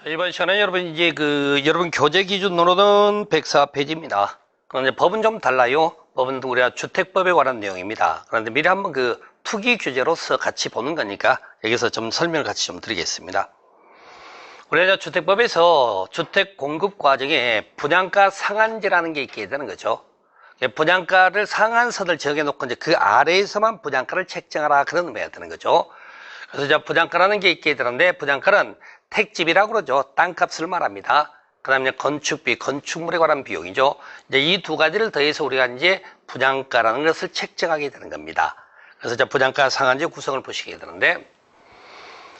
자, 이번 시간에 여러분 이제 여러분 교재 기준으로는 104페이지입니다. 그런데 법은 좀 달라요. 법은 우리가 주택법에 관한 내용입니다. 그런데 미리 한번 투기 규제로서 같이 보는 거니까 여기서 좀 설명을 같이 좀 드리겠습니다. 우리가 주택법에서 주택 공급 과정에 분양가 상한제라는 게 있게 되는 거죠. 분양가를 상한선을 정해놓고 이제 그 아래에서만 분양가를 책정하라 그런 의미가 되는 거죠. 그래서 이제 분양가라는 게 있게 되는데 분양가는 택집이라고 그러죠. 땅값을 말합니다. 그 다음에 건축비, 건축물에 관한 비용이죠. 이제 이 두 가지를 더해서 우리가 이제 분양가라는 것을 책정하게 되는 겁니다. 그래서 이제 분양가 상한제 구성을 보시게 되는데,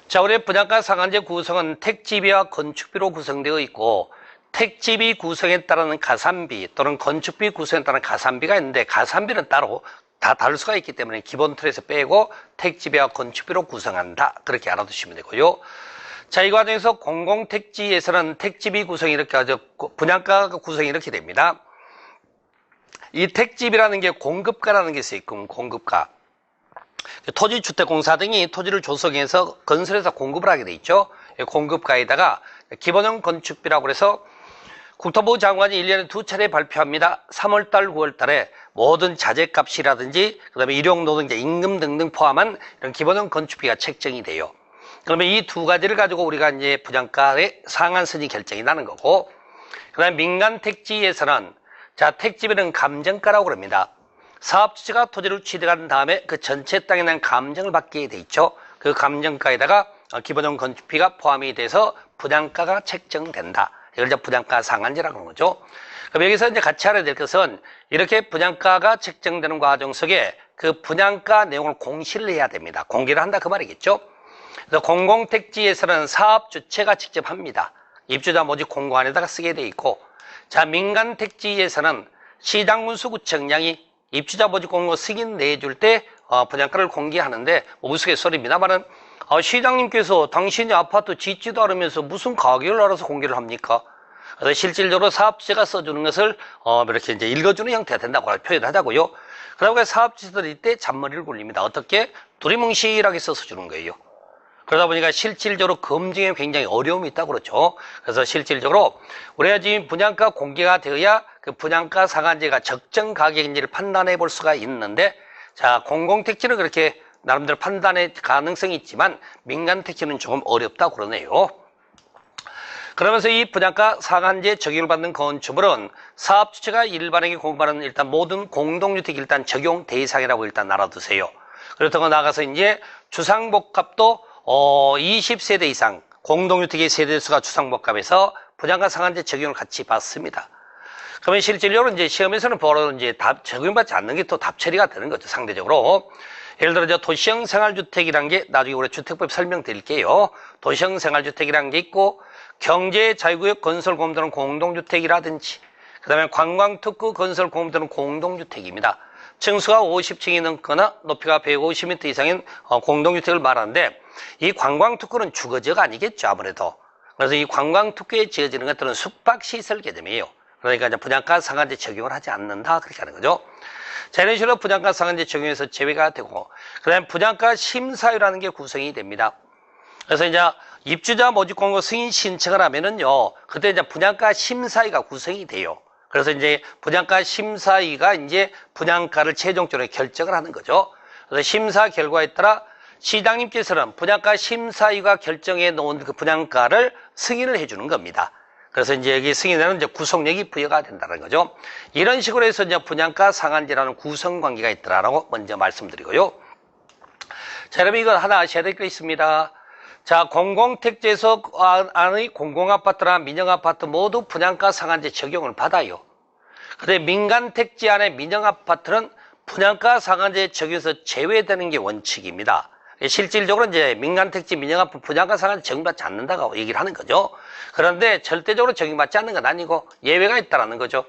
자, 우리 분양가 상한제 구성은 택집비와 건축비로 구성되어 있고, 택집비 구성에 따르는 가산비 또는 건축비 구성에 따른 가산비가 있는데, 가산비는 따로 다 다를 수가 있기 때문에 기본 틀에서 빼고 택지비와 건축비로 구성한다. 그렇게 알아두시면 되고요. 자, 이 과정에서 공공택지에서는 택지비 구성이 이렇게 하죠. 분양가 구성이 이렇게 됩니다. 이 택지비라는 게 공급가라는 게 있어요. 공급가. 토지주택공사 등이 토지를 조성해서 건설해서 공급을 하게 돼 있죠. 공급가에다가 기본형 건축비라고 해서 국토부 장관이 1년에 2차례 발표합니다. 3월달, 9월달에 모든 자재값이라든지 그다음에 일용노동자 임금 등등 포함한 이런 기본형 건축비가 책정이 돼요. 그러면 이 두 가지를 가지고 우리가 이제 분양가의 상한선이 결정이 나는 거고, 그다음에 민간 택지에서는 자, 택지비는 감정가라고 그럽니다. 사업주체가 토지를 취득한 다음에 그 전체 땅에 대한 감정을 받게 돼 있죠. 그 감정가에다가 기본형 건축비가 포함이 돼서 분양가가 책정된다. 이걸 이제 분양가 상한제라고 하는 거죠. 그럼 여기서 이제 같이 알아야 될 것은 이렇게 분양가가 책정되는 과정 속에 그 분양가 내용을 공시를 해야 됩니다. 공개를 한다 그 말이겠죠. 그래서 공공택지에서는 사업주체가 직접 합니다. 입주자 모집 공고안에다가 쓰게 돼 있고, 자, 민간택지에서는 시장군수구청장이 입주자 모집 공고 승인 내줄 때 분양가를 공개하는데 우스갯소리입니다만은 시장님께서 당신이 아파트 짓지도 않으면서 무슨 가격을 알아서 공개를 합니까? 그래서 실질적으로 사업주체가 써주는 것을 이렇게 이제 읽어주는 형태가 된다고 표현하자고요. 그러다 사업주체들이 이때 잔머리를 굴립니다. 어떻게? 두리뭉실하게 써서 주는 거예요. 그러다 보니까 실질적으로 검증에 굉장히 어려움이 있다고 그렇죠. 그래서 실질적으로 우리가 지금 분양가 공개가 되어야 그 분양가 상한제가 적정 가격인지를 판단해 볼 수가 있는데, 자, 공공택지는 그렇게 나름대로 판단의 가능성이 있지만 민간 택지는 조금 어렵다고 그러네요. 그러면서 이 분양가 상한제 적용을 받는 건축물은 사업주체가 일반에게 공급하는 일단 모든 공동주택 일단 적용 대상이라고 일단 알아두세요. 그렇다고 나가서 이제 주상복합도 20세대 이상 공동주택의 세대수가 주상복합에서 분양가 상한제 적용을 같이 받습니다. 그러면 실질적으로 이제 시험에서는 바로 이제 적용받지 않는 게 또 답 처리가 되는 거죠, 상대적으로. 예를 들어 도시형 생활주택이란 게 나중에 우리 주택법 설명드릴게요. 도시형 생활주택이란 게 있고, 경제 자유구역 건설 공급되는 공동주택이라든지, 그 다음에 관광특구 건설 공급되는 공동주택입니다. 층수가 50층이 넘거나 높이가 150m 이상인 공동주택을 말하는데, 이 관광특구는 주거지가 아니겠죠, 아무래도. 그래서 이 관광특구에 지어지는 것들은 숙박시설 개념이에요. 그러니까 이제 분양가 상한제 적용을 하지 않는다, 그렇게 하는 거죠. 자, 이런 식으로 분양가 상한제 적용해서 제외가 되고, 그 다음에 분양가 심사위라는 게 구성이 됩니다. 그래서 이제 입주자 모집 공고 승인 신청을 하면은요, 그때 이제 분양가 심사위가 구성이 돼요. 그래서 이제 분양가 심사위가 이제 분양가를 최종적으로 결정을 하는 거죠. 그래서 심사 결과에 따라 시장님께서는 분양가 심사위가 결정해 놓은 그 분양가를 승인을 해주는 겁니다. 그래서 이제 여기 승인에는 이제 구속력이 부여가 된다는 거죠. 이런 식으로 해서 이제 분양가 상한제라는 구성 관계가 있더라라고 먼저 말씀드리고요. 자, 여러분 이거 하나 아셔야 될 게 있습니다. 자, 공공택지에서 안의 공공아파트나 민영아파트 모두 분양가 상한제 적용을 받아요. 근데 민간택지 안에 민영아파트는 분양가 상한제 적용에서 제외되는 게 원칙입니다. 실질적으로 이제 민간택지 민영아파트 분양가 상한제 적용받지 않는다고 얘기를 하는 거죠. 그런데 절대적으로 적용받지 않는 건 아니고 예외가 있다는 거죠.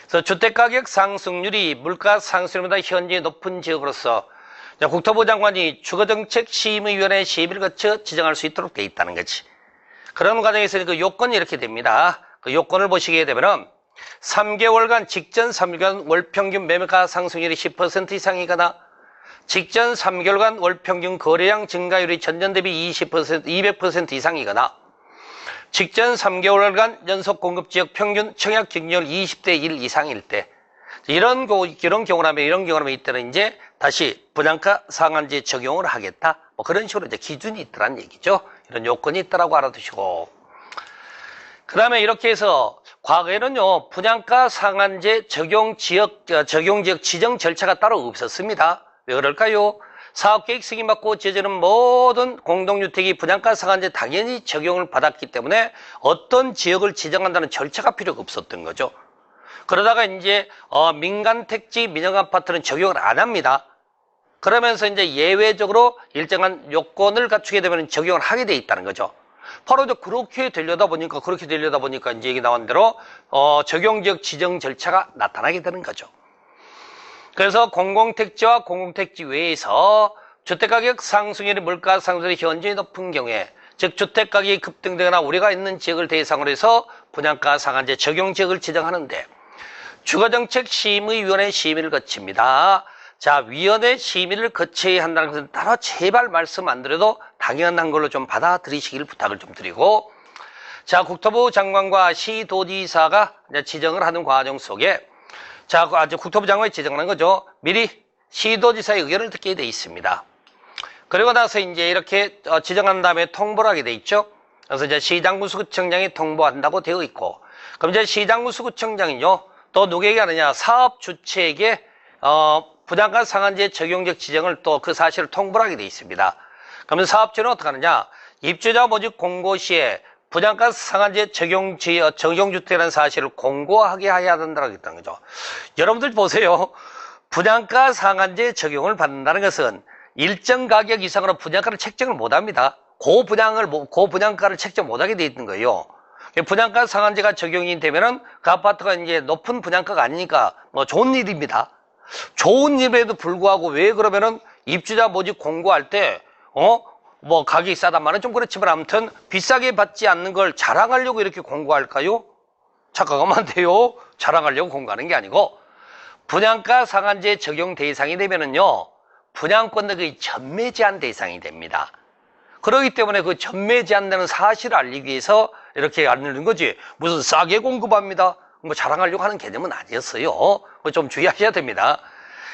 그래서 주택가격 상승률이 물가 상승률보다 현저히 높은 지역으로서 국토부 장관이 주거정책심의위원회 시비를 거쳐 지정할 수 있도록 돼 있다는 거지. 그런 과정에서 그 요건이 이렇게 됩니다. 그 요건을 보시게 되면은 3개월간 직전 3개월간 월평균 매매가 상승률이 10% 이상이거나 직전 3개월간 월평균 거래량 증가율이 전년 대비 200% 이상이거나 직전 3개월간 연속 공급지역 평균 청약 경쟁률 20대 1 이상일 때, 이런 경우라면 이때는 이제 다시 분양가 상한제 적용을 하겠다. 뭐 그런 식으로 이제 기준이 있더란 얘기죠. 이런 요건이 있다라고 알아두시고. 그 다음에 이렇게 해서 과거에는요, 분양가 상한제 적용 지역 지정 절차가 따로 없었습니다. 왜 그럴까요? 사업계획 승인받고 지어지는 모든 공동주택이 분양가 상한제 당연히 적용을 받았기 때문에 어떤 지역을 지정한다는 절차가 필요가 없었던 거죠. 그러다가 이제 민간 택지 민영 아파트는 적용을 안 합니다. 그러면서 이제 예외적으로 일정한 요건을 갖추게 되면 적용을 하게 돼 있다는 거죠. 바로 이제 그렇게 되려다 보니까 이제 얘기 나온 대로 적용지역 지정 절차가 나타나게 되는 거죠. 그래서 공공택지와 공공택지 외에서 주택가격 상승률이 물가 상승률이 현저히 높은 경우에, 즉 주택가격이 급등되거나 우려가 있는 지역을 대상으로 해서 분양가 상한제 적용 지역을 지정하는데, 주거정책심의위원회 심의를 거칩니다. 자, 위원회 심의를 거쳐야 한다는 것은 따로 제발 말씀 안 드려도 당연한 걸로 좀 받아들이시길 부탁을 좀 드리고, 자, 국토부 장관과 시도지사가 이제 지정을 하는 과정 속에, 자, 아주 국토부 장관이 지정하는 거죠. 미리 시도지사의 의견을 듣게 돼 있습니다. 그리고 나서 이제 이렇게 지정한 다음에 통보를 하게 돼 있죠. 그래서 이제 시장군수구청장이 통보한다고 되어 있고, 그럼 이제 시장군수구청장이요, 또 누구에게 하느냐? 사업 주체에게 분양가 상한제 적용적 지정을 또 그 사실을 통보를 하게 돼 있습니다. 그러면 사업주는 어떻게 하느냐? 입주자 모집 공고 시에 분양가 상한제 적용주택이라는 사실을 공고하게 해야 된다고 했다는 거죠. 여러분들 보세요. 분양가 상한제 적용을 받는다는 것은 일정 가격 이상으로 분양가를 책정을 못 합니다. 고분양가를 책정 못 하게 돼 있는 거예요. 분양가 상한제가 적용이 되면은 그 아파트가 이제 높은 분양가가 아니니까 뭐 좋은 일입니다. 좋은 일에도 불구하고 왜 그러면은 입주자 모집 공고할 때 뭐 가격이 싸단 말은 좀 그렇지만 아무튼 비싸게 받지 않는 걸 자랑하려고 이렇게 공고할까요? 착각하면 안 돼요. 자랑하려고 공고하는 게 아니고, 분양가 상한제 적용 대상이 되면은요, 분양권 거의 전매 제한 대상이 됩니다. 그렇기 때문에 그 전매 제한되는 사실을 알리기 위해서 이렇게 알리는 거지, 무슨 싸게 공급합니다 뭐 자랑하려고 하는 개념은 아니었어요. 좀 주의하셔야 됩니다.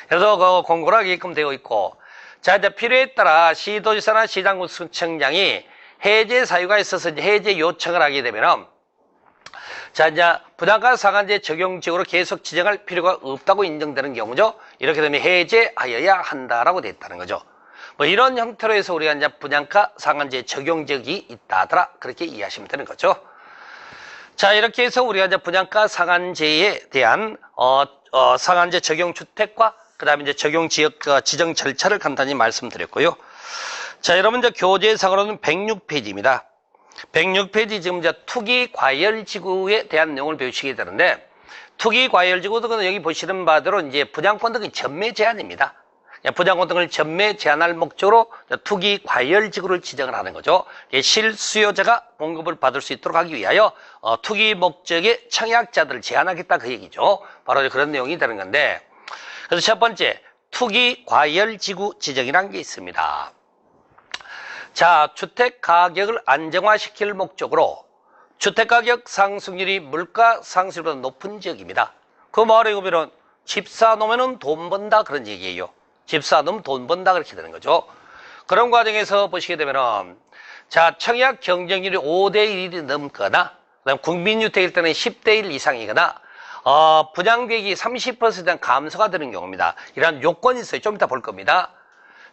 그래서 그 공고를 하게끔 되어 있고, 자, 이제 필요에 따라 시도지사나 시장군수청장이 해제 사유가 있어서 이제 해제 요청을 하게 되면은, 자, 이제 분양가 상한제 적용 지역으로 계속 지정할 필요가 없다고 인정되는 경우죠. 이렇게 되면 해제하여야 한다라고 되어 있다는 거죠. 뭐 이런 형태로 해서 우리가 이제 분양가 상한제 적용 지역이 있다더라, 그렇게 이해하시면 되는 거죠. 자, 이렇게 해서 우리가 이제 분양가 상한제에 대한 상한제 적용 주택과 그 다음에 이제 적용 지역 지정 절차를 간단히 말씀드렸고요. 자, 여러분 이제 교재상으로는 106페이지입니다. 106페이지 지금 이제 투기 과열 지구에 대한 내용을 배우시게 되는데, 투기 과열 지구는 여기 보시는 바대로 이제 분양권 등의 전매 제한입니다. 분양권 등을 전매 제한할 목적으로 투기 과열 지구를 지정을 하는 거죠. 실수요자가 공급을 받을 수 있도록 하기 위하여 투기 목적의 청약자들을 제한하겠다, 그 얘기죠. 바로 그런 내용이 되는 건데, 그래서 첫 번째, 투기 과열 지구 지정이라는 게 있습니다. 자, 주택 가격을 안정화시킬 목적으로 주택가격 상승률이 물가 상승률보다 높은 지역입니다. 그 말에 보면 집 사놓으면 돈 번다, 그런 얘기예요. 집 사놓으면 돈 번다, 그렇게 되는 거죠. 그런 과정에서 보시게 되면은, 자, 청약 경쟁률이 5대 1이 넘거나, 그다음 국민주택일 때는 10대 1 이상이거나, 분양객이 30% 감소가 되는 경우입니다. 이런 요건이 있어요. 좀 이따 볼 겁니다.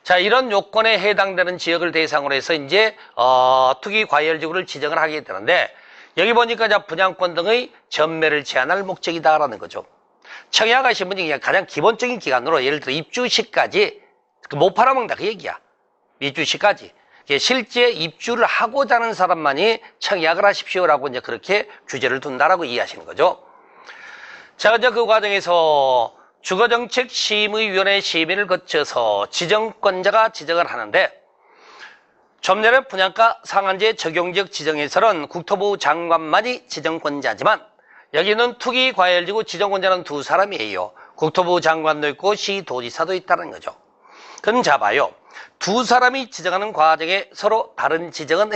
자, 이런 요건에 해당되는 지역을 대상으로 해서 이제 투기 과열 지구를 지정을 하게 되는데, 여기 보니까 이제 분양권 등의 전매를 제한할 목적이다라는 거죠. 청약하신 분이 그냥 가장 기본적인 기간으로 예를 들어 입주시까지 못 팔아먹는다, 그 얘기야. 입주시까지. 실제 입주를 하고자 하는 사람만이 청약을 하십시오라고 이제 그렇게 규제를 둔다라고 이해하시는 거죠. 자, 이제 그 과정에서 주거정책심의위원회 심의를 거쳐서 지정권자가 지정을 하는데, 좀 전에 분양가 상한제 적용지역 지정에서는 국토부 장관만이 지정권자지만 여기는 투기 과열지구 지정권자는 두 사람이에요. 국토부 장관도 있고 시도지사도 있다는 거죠. 그럼 자 봐요. 두 사람이 지정하는 과정에 서로 다른 지정은